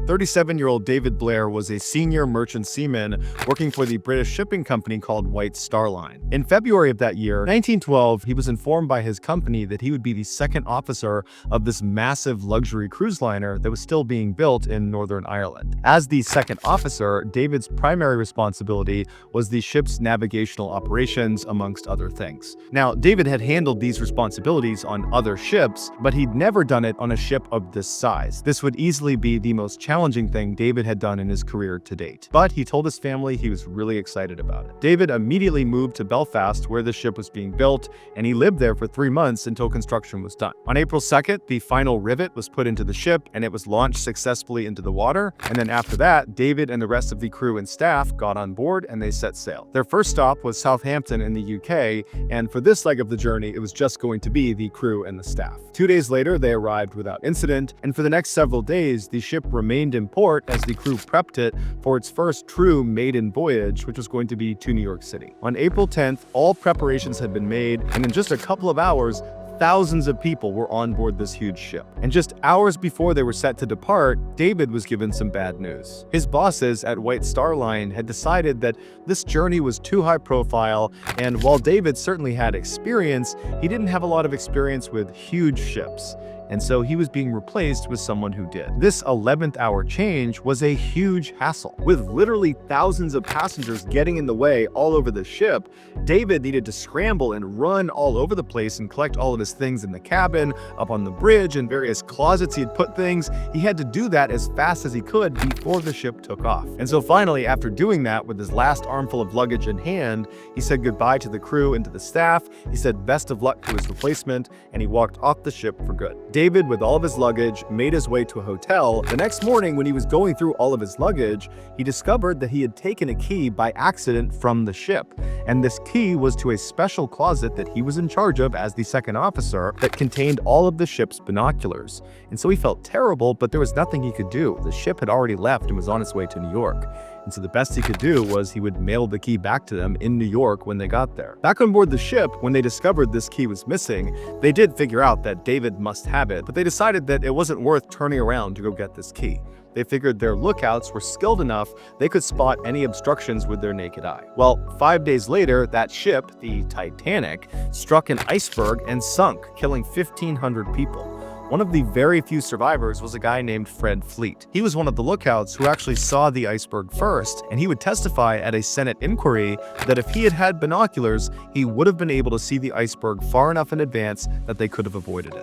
37-year-old David Blair was a senior merchant seaman working for the British shipping company called White Star Line. In February of that year, 1912, he was informed by his company that he would be the second officer of this massive luxury cruise liner that was still being built in Northern Ireland. As the second officer, David's primary responsibility was the ship's navigational operations, amongst other things. Now, David had handled these responsibilities on other ships, but he'd never done it on a ship of this size. This would easily be the most challenging thing David had done in his career to date. But he told his family he was really excited about it. David immediately moved to Belfast, where the ship was being built, and he lived there for 3 months until construction was done. On April 2nd, the final rivet was put into the ship, and it was launched successfully into the water. And then after that, David and the rest of the crew and staff got on board and they set sail. Their first stop was Southampton in the UK, and for this leg of the journey, it was just going to be the crew and the staff. 2 days later, they arrived without incident, and for the next several days, the ship remained in port as the crew prepped it for its first true maiden voyage, which was going to be to New York City. On April 10th, all preparations had been made, and in just a couple of hours, thousands of people were on board this huge ship. And just hours before they were set to depart, David was given some bad news. His bosses at White Star Line had decided that this journey was too high profile, and while David certainly had experience, he didn't have a lot of experience with huge ships. And so he was being replaced with someone who did. This 11th hour change was a huge hassle. With literally thousands of passengers getting in the way all over the ship, David needed to scramble and run all over the place and collect all of his things in the cabin, up on the bridge, and various closets he had put things. He had to do that as fast as he could before the ship took off. And so finally, after doing that with his last armful of luggage in hand, he said goodbye to the crew and to the staff. He said best of luck to his replacement, and he walked off the ship for good. David, with all of his luggage, made his way to a hotel. The next morning, when he was going through all of his luggage, he discovered that he had taken a key by accident from the ship. And this key was to a special closet that he was in charge of as the second officer that contained all of the ship's binoculars. And so he felt terrible, but there was nothing he could do. The ship had already left and was on its way to New York. And so the best he could do was he would mail the key back to them in New York when they got there. Back on board the ship, when they discovered this key was missing, they did figure out that David must have it, but they decided that it wasn't worth turning around to go get this key. They figured their lookouts were skilled enough they could spot any obstructions with their naked eye. Well, 5 days later, that ship, the Titanic, struck an iceberg and sunk, killing 1,500 people. One of the very few survivors was a guy named Fred Fleet. He was one of the lookouts who actually saw the iceberg first, and he would testify at a Senate inquiry that if he had had binoculars, he would have been able to see the iceberg far enough in advance that they could have avoided it.